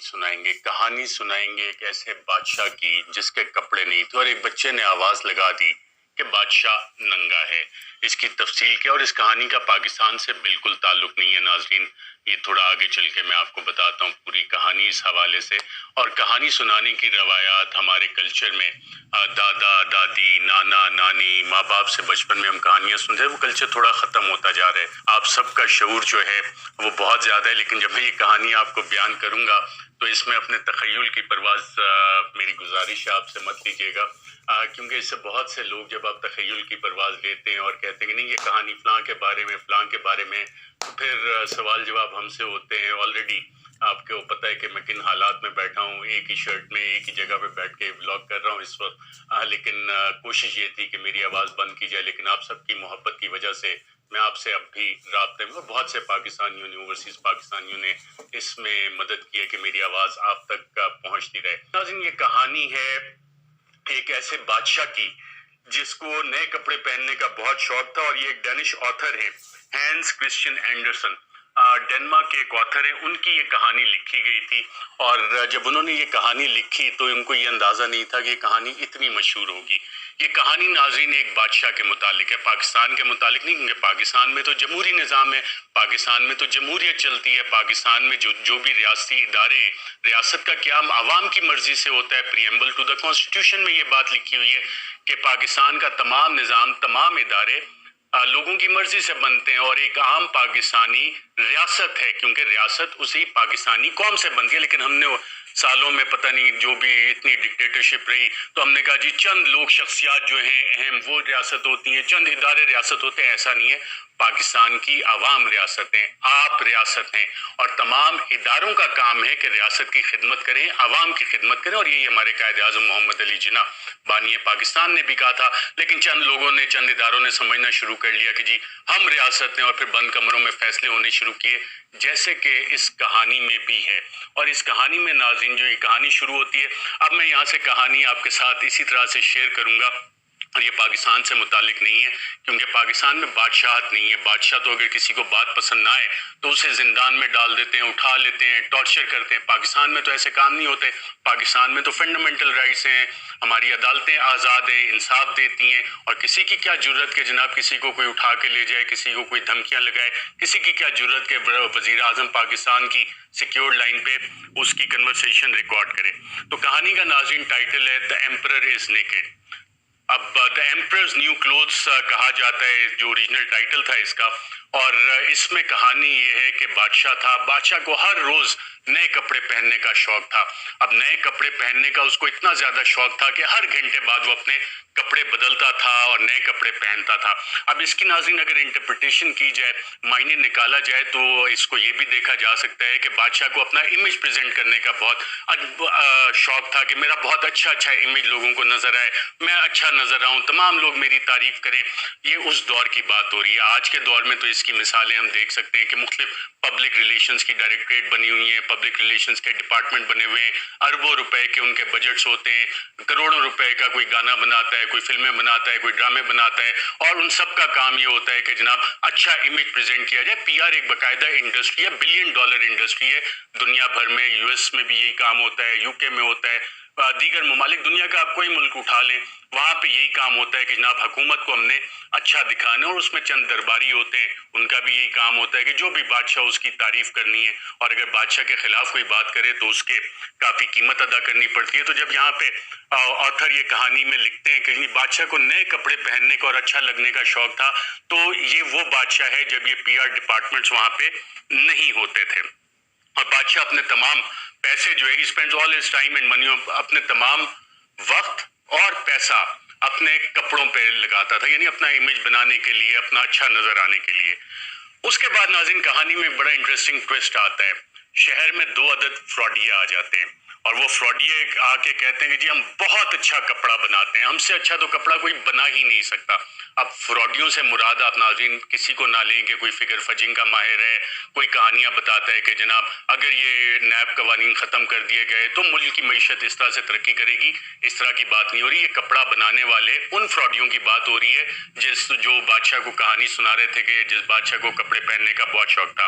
سنائیں گے، کہانی سنائیں گے ایک ایسے بادشاہ کی جس کے کپڑے نہیں تھے اور ایک بچے نے آواز لگا دی کہ بادشاہ ننگا ہے۔ اس کی تفصیل کیا اور اس کہانی کا پاکستان سے بالکل تعلق نہیں ہے ناظرین، یہ تھوڑا آگے چل کے میں آپ کو بتاتا ہوں پوری کہانی اس حوالے سے۔ اور کہانی سنانے کی روایات ہمارے کلچر میں دادا دادی نانا نانی ماں باپ سے بچپن میں ہم کہانیاں سنتے ہیں، وہ کلچر تھوڑا ختم ہوتا جا رہا ہے۔ آپ سب کا شعور جو ہے وہ بہت زیادہ ہے، لیکن جب میں یہ کہانی آپ کو بیان کروں گا تو اس میں اپنے تخیل کی پرواز میری گزارش ہے آپ سے مت لیجیے گا، کیونکہ اس سے بہت سے لوگ جب آپ تخیل کی پرواز لیتے ہیں اور کہتے ہیں کہ نہیں یہ کہانی فلاں کے بارے میں فلاں کے بارے میں، تو پھر سوال جواب ہم سے ہوتے ہیں۔ آلریڈی آپ کو پتہ ہے کہ میں کن حالات میں بیٹھا ہوں، ایک ہی شرٹ میں ایک ہی جگہ پہ بیٹھ کے ولاگ کر رہا ہوں اس وقت، لیکن کوشش یہ تھی کہ میری آواز بند کی جائے، لیکن آپ سب کی محبت کی وجہ سے میں آپ سے اب بھی رابطے میں، بہت سے پاکستانیوں نے اوورسیز پاکستانیوں نے اس میں مدد کی ہے کہ میری آواز آپ تک پہنچتی رہے۔ ناظرین یہ کہانی ہے ایک ایسے بادشاہ کی جس کو نئے کپڑے پہننے کا بہت شوق تھا، اور یہ ایک ڈینش آتھر ہے ہینس کرسچن اینڈرسن، ڈنمارک کے ایک آتھر ہیں، ان کی یہ کہانی لکھی گئی تھی۔ اور جب انہوں نے یہ کہانی لکھی تو ان کو یہ اندازہ نہیں تھا کہ یہ کہانی اتنی مشہور ہوگی۔ یہ کہانی ناظرین ایک بادشاہ کے متعلق ہے، پاکستان کے متعلق نہیں، کیونکہ پاکستان میں تو جمہوری نظام ہے، پاکستان میں تو جمہوریت چلتی ہے، پاکستان میں جو بھی ریاستی ادارے ہیں، ریاست کا قیام عوام کی مرضی سے ہوتا ہے۔ پریمبل ٹو دا کانسٹیٹیوشن میں یہ بات لکھی ہوئی ہے کہ پاکستان کا تمام نظام، تمام ادارے لوگوں کی مرضی سے بنتے ہیں، اور ایک عام پاکستانی ریاست ہے، کیونکہ ریاست اسی پاکستانی قوم سے بنتی ہے۔ لیکن ہم نے سالوں میں پتہ نہیں جو بھی اتنی ڈکٹیٹرشپ رہی تو ہم نے کہا جی چند لوگ شخصیات جو ہیں اہم وہ ریاست ہوتی ہیں، چند ادارے ریاست ہوتے ہیں، ایسا نہیں ہے۔ پاکستان کی عوام ریاست ہیں، آپ ریاست ہیں، اور تمام اداروں کا کام ہے کہ ریاست کی خدمت کریں، عوام کی خدمت کریں، اور یہی ہمارے قائد اعظم محمد علی جناح بانی پاکستان نے بھی کہا تھا۔ لیکن چند لوگوں نے، چند اداروں نے سمجھنا شروع کر لیا کہ جی ہم ریاست ہیں، اور پھر بند کمروں میں فیصلے ہونے شروع کیے، جیسے کہ اس کہانی میں بھی ہے۔ اور اس کہانی میں ناظرین جو یہ کہانی شروع ہوتی ہے، اب میں یہاں سے کہانی آپ کے ساتھ اسی طرح سے شیئر کروں گا، اور یہ پاکستان سے متعلق نہیں ہے، کیونکہ پاکستان میں بادشاہت نہیں ہے۔ بادشاہ تو اگر کسی کو بات پسند نہ آئے تو اسے زندان میں ڈال دیتے ہیں، اٹھا لیتے ہیں، ٹارچر کرتے ہیں۔ پاکستان میں تو ایسے کام نہیں ہوتے، پاکستان میں تو فنڈامنٹل رائٹس ہیں، ہماری عدالتیں آزاد ہیں، انصاف دیتی ہیں، اور کسی کی کیا جرت کہ جناب کسی کو کوئی اٹھا کے لے جائے، کسی کو کوئی دھمکیاں لگائے، کسی کی کیا جرت کہ وزیر اعظم پاکستان کی سیکیورڈ لائن پہ اس کی کنورسیشن ریکارڈ کرے۔ تو کہانی کا ناظرین ٹائٹل ہے دی ایمپرر از نیکڈ۔ اب دی ایمپررز نیو کلوتھس کہا جاتا ہے جو اوریجنل ٹائٹل تھا اس کا، اور اس میں کہانی یہ ہے کہ بادشاہ تھا، بادشاہ کو ہر روز نئے کپڑے پہننے کا شوق تھا۔ اب نئے کپڑے پہننے کا اس کو اتنا زیادہ شوق تھا کہ ہر گھنٹے بعد وہ اپنے کپڑے بدلتا تھا اور نئے کپڑے پہنتا تھا۔ اب اس کی ناظرین اگر انٹرپریٹیشن کی جائے، معنی نکالا جائے، تو اس کو یہ بھی دیکھا جا سکتا ہے کہ بادشاہ کو اپنا امیج پریزنٹ کرنے کا بہت شوق تھا کہ میرا بہت اچھا امیج لوگوں کو نظر آئے، میں اچھا نظر آؤں، تمام لوگ میری تعریف کریں۔ یہ اس دور کی بات ہو رہی ہے۔ آج کے دور میں تو اس کی مثالیں ہم دیکھ سکتے ہیں کہ مختلف پبلک ریلیشنز کی ڈائریکٹریٹ بنی ہوئی ہیں، پبلک ریلیشنز کے ڈپارٹمنٹ بنے ہوئے ہیں، اربوں روپے کے ان کے بجٹس ہوتے ہیں، کروڑوں روپے کا کوئی گانا بناتا ہے، کوئی فلمیں بناتا ہے، کوئی ڈرامے بناتا ہے، اور ان سب کا کام یہ ہوتا ہے کہ جناب اچھا امیج پریزنٹ کیا جائے۔ پی آر ایک باقاعدہ انڈسٹری ہے، بلین ڈالر انڈسٹری ہے دنیا بھر میں، یو ایس میں بھی یہی کام ہوتا ہے، یو کے میں ہوتا ہے، دیگر ممالک دنیا کا آپ کوئی ملک اٹھا لیں وہاں پہ یہی کام ہوتا ہے کہ جناب حکومت کو ہم نے اچھا دکھانا، اور اس میں چند درباری ہوتے ہیں ان کا بھی یہی کام ہوتا ہے کہ جو بھی بادشاہ اس کی تعریف کرنی ہے، اور اگر بادشاہ کے خلاف کوئی بات کرے تو اس کے کافی قیمت ادا کرنی پڑتی ہے۔ تو جب یہاں پہ آتھر یہ کہانی میں لکھتے ہیں کہ بادشاہ کو نئے کپڑے پہننے کا اور اچھا لگنے کا شوق تھا، تو یہ وہ بادشاہ ہے جب یہ پی آر ڈپارٹمنٹس وہاں پہ نہیں ہوتے تھے، اور بادشاہ اپنے تمام پیسے جو ہے ہی spends all his time and money, اپنے تمام وقت اور پیسہ اپنے کپڑوں پہ لگاتا تھا، یعنی اپنا امیج بنانے کے لیے، اپنا اچھا نظر آنے کے لیے۔ اس کے بعد ناظرین کہانی میں بڑا انٹرسٹنگ ٹویسٹ آتا ہے۔ شہر میں 2 عدد فراڈیے آ جاتے ہیں، اور وہ فراڈیے آ کے کہتے ہیں کہ جی ہم بہت اچھا کپڑا بناتے ہیں، ہم سے اچھا تو کپڑا کوئی بنا ہی نہیں سکتا۔ اب فراڈیوں سے مراد آپ ناظرین کسی کو نہ لیں کہ کوئی فگر فجنگ کا ماہر ہے، کوئی کہانیاں بتاتا ہے کہ جناب اگر یہ نیب قوانین ختم کر دیے گئے تو ملک کی معیشت اس طرح سے ترقی کرے گی، اس طرح کی بات نہیں ہو رہی۔ یہ کپڑا بنانے والے ان فراڈیوں کی بات ہو رہی ہے جو بادشاہ کو کہانی سنا رہے تھے کہ جس بادشاہ کو کپڑے پہننے کا بہت شوق تھا۔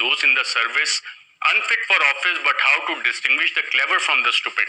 those in the service unfit for office but how to distinguish the clever from the stupid।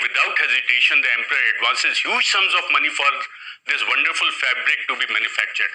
without hesitation the emperor advances huge sums of money for this wonderful fabric to be manufactured।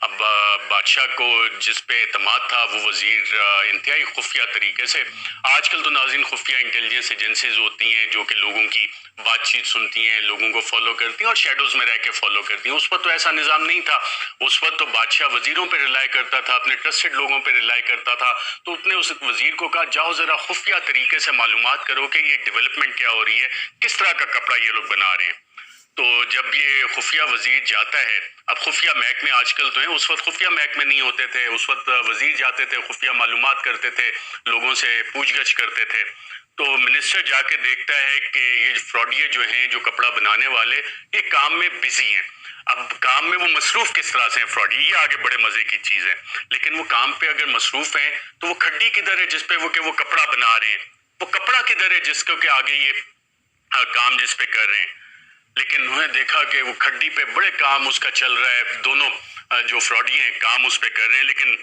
اب بادشاہ کو جس پہ اعتماد تھا وہ وزیر انتہائی خفیہ طریقے سے، آج کل تو ناظرین خفیہ انٹیلیجنس ایجنسیز ہوتی ہیں جو کہ لوگوں کی بات چیت سنتی ہیں، لوگوں کو فالو کرتی ہیں اور شیڈوز میں رہ کے فالو کرتی ہیں. اس وقت تو ایسا نظام نہیں تھا. اس وقت تو بادشاہ وزیروں پہ ریلائی کرتا تھا، اپنے ٹرسٹڈ لوگوں پہ ریلائی کرتا تھا. تو اس نے اس وزیر کو کہا جاؤ ذرا خفیہ طریقے سے معلومات کرو کہ یہ ڈیولپمنٹ کیا ہو رہی ہے، کس طرح کا کپڑا یہ لوگ بنا رہے ہیں. تو جب یہ خفیہ وزیر جاتا ہے، اب خفیہ محکمے آج کل تو ہیں، اس وقت خفیہ محکمے نہیں ہوتے تھے. اس وقت وزیر جاتے تھے، خفیہ معلومات کرتے تھے، لوگوں سے پوچھ گچھ کرتے تھے. تو منسٹر جا کے دیکھتا ہے کہ یہ فراڈیے جو ہیں، جو کپڑا بنانے والے، یہ کام میں بزی ہیں. اب کام میں وہ مصروف کس طرح سے ہیں فراڈی، یہ آگے بڑے مزے کی چیز ہے. لیکن وہ کام پہ اگر مصروف ہیں تو وہ کھڈی کدھر ہے جس پہ وہ کپڑا بنا رہے ہیں، وہ کپڑا کدھر ہے جس کو کہ آگے یہ کام جس پہ کر رہے ہیں. لیکن انہوں نے دیکھا کہ وہ کھڈی پہ بڑے کام اس کا چل رہا ہے، دونوں جو فراڈی ہیں کام اس پہ کر رہے ہیں. لیکن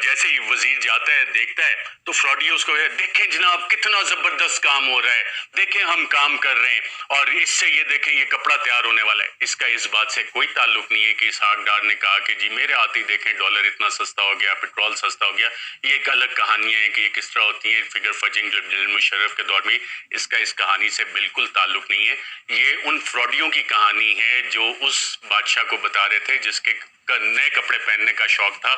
جیسے ہی وزیر جاتا ہے دیکھتا ہے تو فراڈی اس کو دیکھیں جناب کتنا زبردست کام ہو رہا ہے، دیکھیں ہم کام کر رہے ہیں اور اس سے یہ دیکھیں یہ کپڑا تیار ہونے والا ہے. اس کا اس بات سے کوئی تعلق نہیں ہے کہ اسحاق ڈار نے کہا کہ جی میرے ہاتھ ہی دیکھیں ڈالر اتنا سستا ہو گیا، پیٹرول سستا ہو گیا. یہ ایک الگ کہانیاں ہیں کہ یہ کس طرح ہوتی ہیں، فگر فجنگ جو جنرل مشرف کے دور میں، اس کا اس کہانی سے بالکل تعلق نہیں ہے. یہ ان فراڈیوں کی کہانی ہے جو اس بادشاہ کو بتا رہے تھے جس کے نئے کپڑے پہننے کا شوق تھا.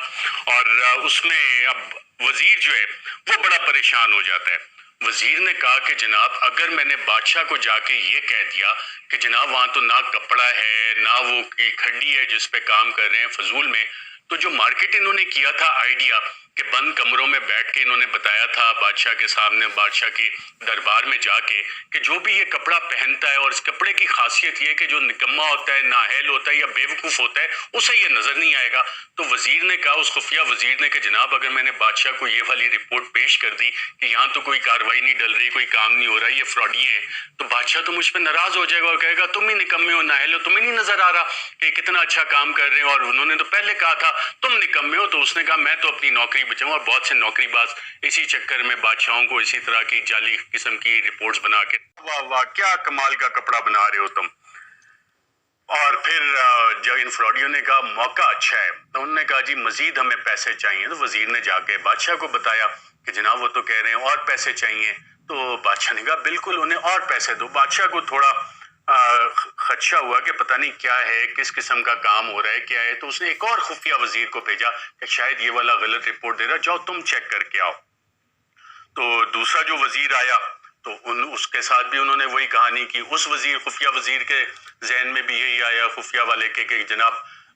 اور اس میں اب وزیر جو ہے وہ بڑا پریشان ہو جاتا ہے. وزیر نے کہا کہ جناب اگر میں نے بادشاہ کو جا کے یہ کہہ دیا کہ جناب وہاں تو نہ کپڑا ہے نہ وہ کھڈی ہے جس پہ کام کر رہے ہیں فضول میں، تو جو مارکیٹ انہوں نے کیا تھا آئیڈیا کہ بند کمروں میں بیٹھ کے انہوں نے بتایا تھا بادشاہ کے سامنے، بادشاہ کی دربار میں جا کے، کہ جو بھی یہ کپڑا پہنتا ہے اور اس کپڑے کی خاصیت یہ ہے کہ جو نکما ہوتا ہے، نااہل ہوتا ہے یا بیوقوف ہوتا ہے اسے یہ نظر نہیں آئے گا. تو وزیر نے کہا، اس خفیہ وزیر نے، کہ جناب اگر میں نے بادشاہ کو یہ والی رپورٹ پیش کر دی کہ یہاں تو کوئی کاروائی نہیں ڈل رہی، کوئی کام نہیں ہو رہا، یہ فراڈی ہیں، تو بادشاہ تو مجھ پہ ناراض ہو جائے گا اور کہے گا تم ہی نکمے ہو، نااہل ہو، تمہیں نہیں نظر آ رہا کہ کتنا اچھا کام کر رہے ہیں اور انہوں نے تو پہلے کہا تھا تم نکمے ہو. تو اس نے کہا میں تو اپنی نوکری بچاؤں. اور بہت سے نوکری باز اسی چکر میں بادشاہوں کو اسی طرح کی جعلی قسم کی رپورٹس بنا کے واہ واہ کیا کمال کا کپڑا بنا رہے ہو تم. اور پھر جب ان فراڈیوں نے کہا موقع اچھا ہے تو انہوں نے کہا جی مزید ہمیں پیسے چاہیے. تو وزیر نے جا کے بادشاہ کو بتایا کہ جناب وہ تو کہہ رہے ہیں اور پیسے چاہیے. تو بادشاہ نے کہا بالکل انہیں اور پیسے دو. بادشاہ کو تھوڑا خدشہ ہوا کہ پتہ نہیں کیا ہے، کس قسم کا کام ہو رہا ہے، کیا ہے. تو اس نے ایک اور خفیہ وزیر کو بھیجا کہ شاید یہ والا غلط رپورٹ دے رہا، جاؤ تم چیک کر کے آؤ. تو دوسرا جو وزیر آیا تو اس کے ساتھ بھی انہوں نے وہی کہانی کی. اس خفیہ وزیر کے ذہن میں بھی یہی آیا خفیہ والے کے کہ جناب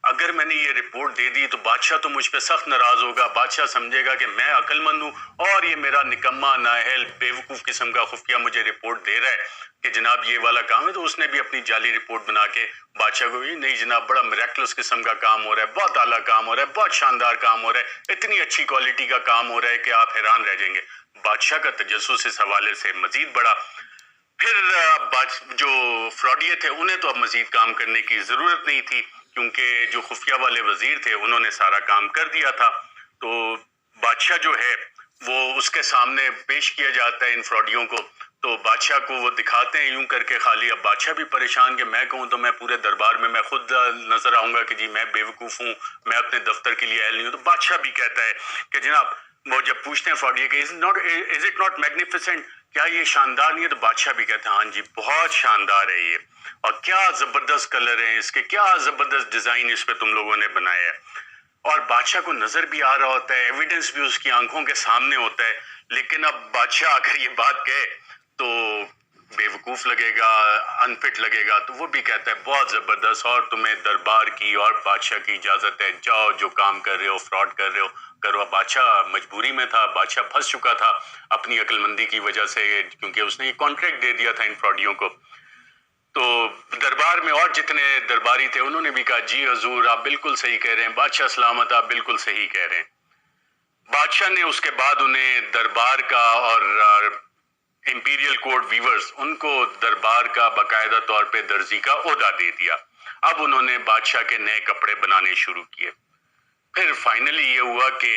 اگر میں نے یہ رپورٹ دے دی تو بادشاہ تو مجھ پہ سخت ناراض ہوگا، بادشاہ سمجھے گا کہ میں عقل مند ہوں اور یہ میرا نکما نااہل بیوقوف قسم کا خفیہ مجھے رپورٹ دے رہا ہے کہ جناب یہ والا کام ہے. تو اس نے بھی اپنی جعلی رپورٹ بنا کے بادشاہ کو بھی، نہیں جناب بڑا میریکلس قسم کا کام ہو رہا ہے، بہت اعلیٰ کام ہو رہا ہے، بہت شاندار کام ہو رہا ہے، اتنی اچھی کوالٹی کا کام ہو رہا ہے کہ آپ حیران رہ جائیں گے. بادشاہ کا تجسس اس حوالے سے مزید بڑا. پھر جو فراڈیے تھے انہیں تو اب مزید کام کرنے کی ضرورت نہیں تھی کیونکہ جو خفیہ والے وزیر تھے انہوں نے سارا کام کر دیا تھا. تو بادشاہ جو ہے وہ اس کے سامنے پیش کیا جاتا ہے ان فراڈیوں کو. تو بادشاہ کو وہ دکھاتے ہیں یوں کر کے خالی. اب بادشاہ بھی پریشان کہ میں کہوں تو میں پورے دربار میں میں خود نظر آؤں گا کہ جی میں بیوقوف ہوں، میں اپنے دفتر کے لیے اہل نہیں ہوں. تو بادشاہ بھی کہتا ہے کہ جناب، وہ جب پوچھتے ہیں فراڈیے کہ از اٹ ناٹ میگنیفیسنٹ، کیا یہ شاندار نہیں ہے؟ تو بادشاہ بھی کہتے ہیں ہاں جی بہت شاندار ہے یہ، اور کیا زبردست کلر ہیں اس کے، کیا زبردست ڈیزائن اس پہ تم لوگوں نے بنایا ہے. اور بادشاہ کو نظر بھی آ رہا ہوتا ہے، ایویڈنس بھی اس کی آنکھوں کے سامنے ہوتا ہے. لیکن اب بادشاہ اگر یہ بات کہے تو بیوقوف لگے گا، انفٹ لگے گا. تو وہ بھی کہتا ہے بہت زبردست، اور تمہیں دربار کی اور بادشاہ کی اجازت ہے، جاؤ جو کام کر رہے ہو، فراڈ کر رہے ہو کرو. بادشاہ مجبوری میں تھا، بادشاہ پھنس چکا تھا اپنی عقل مندی کی وجہ سے، کیونکہ اس نے یہ کانٹریکٹ دے دیا تھا ان فراڈیوں کو. تو دربار میں اور جتنے درباری تھے انہوں نے بھی کہا جی حضور آپ بالکل صحیح کہہ رہے ہیں، بادشاہ سلامت، آپ بالکل صحیح کہہ رہے ہیں. بادشاہ نے اس کے بعد انہیں دربار کا اور امپیریل کوڈ ویورز ان کو دربار کا باقاعدہ طور پہ درزی کا عہدہ دے دیا. اب انہوں نے بادشاہ کے نئے کپڑے بنانے شروع کیے. پھر فائنلی یہ ہوا کہ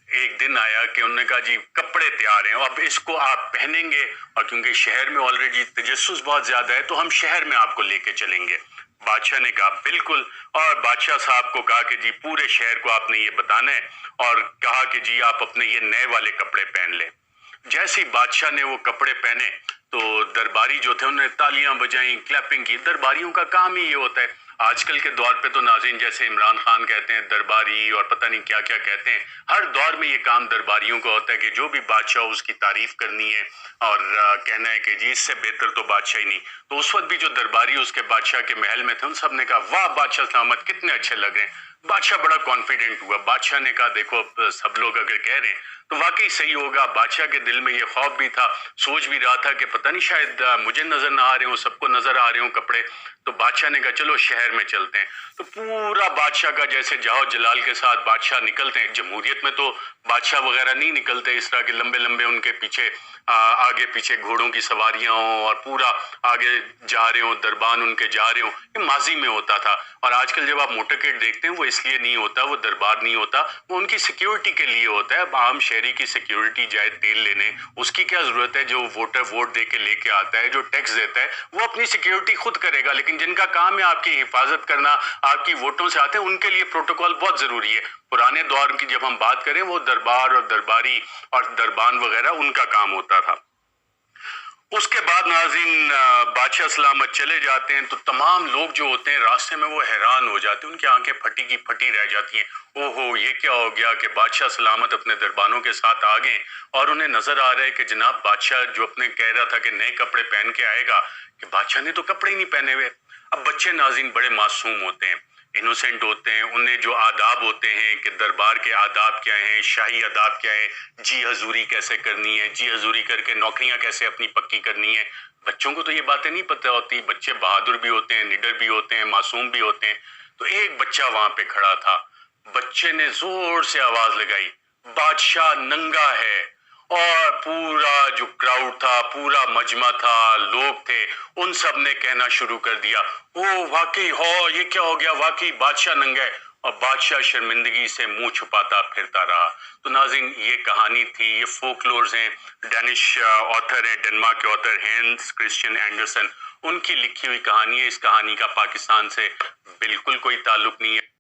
ایک دن آیا کہ انہوں نے کہا جی کپڑے تیار ہیں، اب اس کو آپ پہنیں گے، اور کیونکہ شہر میں آلریڈی تجسس بہت زیادہ ہے تو ہم شہر میں آپ کو لے کے چلیں گے. بادشاہ نے کہا بالکل، اور بادشاہ صاحب کو کہا کہ جی پورے شہر کو آپ نے یہ بتانا ہے، اور کہا کہ جی آپ اپنے یہ نئے والے کپڑے پہن لیں۔ جیسے ہی بادشاہ نے وہ کپڑے پہنے تو درباری جو تھے انہوں نے تالیاں بجائیں، کلیپنگ کی۔ درباریوں کا کام ہی یہ ہوتا ہے۔ آج کل کے دور پہ تو ناظرین جیسے عمران خان کہتے ہیں درباری اور پتہ نہیں کیا کیا کہتے ہیں، ہر دور میں یہ کام درباریوں کا ہوتا ہے کہ جو بھی بادشاہ ہو اس کی تعریف کرنی ہے اور کہنا ہے کہ جی اس سے بہتر تو بادشاہ ہی نہیں۔ تو اس وقت بھی جو درباری اس کے بادشاہ کے محل میں تھے ان سب نے کہا واہ بادشاہ سلامت کتنے اچھے لگ رہے ہیں۔ بادشاہ بڑا کانفیڈنٹ ہوا۔ بادشاہ نے کہا دیکھو اب سب لوگ اگر کہہ رہے ہیں تو واقعی صحیح ہوگا۔ بادشاہ کے دل میں یہ خوف بھی تھا، سوچ بھی رہا تھا کہ پتہ نہیں شاید مجھے نظر نہ آ رہے ہوں، سب کو نظر آ رہے ہوں کپڑے۔ تو بادشاہ نے کہا چلو شہر میں چلتے ہیں۔ تو پورا بادشاہ کا جیسے جاؤ جلال کے ساتھ بادشاہ نکلتے ہیں۔ جمہوریت میں تو بادشاہ وغیرہ نہیں نکلتے اس طرح کے لمبے لمبے ان کے پیچھے آگے پیچھے گھوڑوں کی سواریاں ہوں اور پورا آگے جا رہے ہوں، دربان ان کے جا رہے ہوں۔ یہ ماضی میں ہوتا تھا، اور آج کل جب آپ موٹرکیٹ دیکھتے ہیں وہ اس لیے نہیں ہوتا، وہ دربار نہیں ہوتا، وہ ان کی سیکیورٹی کے لیے ہوتا ہے۔ اب عام شہری کی سیکیورٹی جائے تیل لینے، اس کی کیا ضرورت ہے؟ جو ووٹر ووٹ دے کے لے کے آتا ہے، جو ٹیکس دیتا ہے، وہ اپنی سیکیورٹی خود کرے گا، لیکن جن کا کام ہے آپ کی حفاظت کرنا، آپ کی ووٹوں سے آتے ہیں، ان کے لیے پروٹوکول بہت ضروری ہے۔ پرانے دور کی جب ہم بات کریں وہ دربار اور درباری اور دربان وغیرہ ان کا کام ہوتا تھا۔ اس کے بعد ناظرین بادشاہ سلامت چلے جاتے ہیں تو تمام لوگ جو ہوتے ہیں راستے میں وہ حیران ہو جاتے ہیں، ان کی آنکھیں پھٹی کی پھٹی رہ جاتی ہیں۔ اوہو یہ کیا ہو گیا کہ بادشاہ سلامت اپنے دربانوں کے ساتھ آ گئے، اور انہیں نظر آ رہا ہے کہ جناب بادشاہ جو اپنے کہہ رہا تھا کہ نئے کپڑے پہن کے آئے گا، کہ بادشاہ نے تو کپڑے ہی نہیں پہنے ہوئے۔ اب بچے ناظرین بڑے معصوم ہوتے ہیں، انوسینٹ ہوتے ہیں، انہیں جو آداب ہوتے ہیں کہ دربار کے آداب کیا ہیں، شاہی آداب کیا ہے، جی حضوری کیسے کرنی ہے، جی حضوری کر کے نوکریاں کیسے اپنی پکی کرنی ہے، بچوں کو تو یہ باتیں نہیں پتہ ہوتی۔ بچے بہادر بھی ہوتے ہیں، نڈر بھی ہوتے ہیں، معصوم بھی ہوتے ہیں۔ تو ایک بچہ وہاں پہ کھڑا تھا، بچے نے زور سے آواز لگائی بادشاہ ننگا ہے، اور پورا جو کراؤڈ تھا، پورا مجمع تھا، لوگ تھے، ان سب نے کہنا شروع کر دیا او واقعی ہو یہ کیا ہو گیا، واقعی بادشاہ ننگا ہے، اور بادشاہ شرمندگی سے منہ چھپاتا پھرتا رہا۔ تو ناظرین یہ کہانی تھی، یہ فولکلورز ہیں، ڈینش آتھر ہیں، ڈنمارک کے آتھر ہینس کرسچین اینڈرسن، ان کی لکھی ہوئی کہانی ہے۔ اس کہانی کا پاکستان سے بالکل کوئی تعلق نہیں ہے۔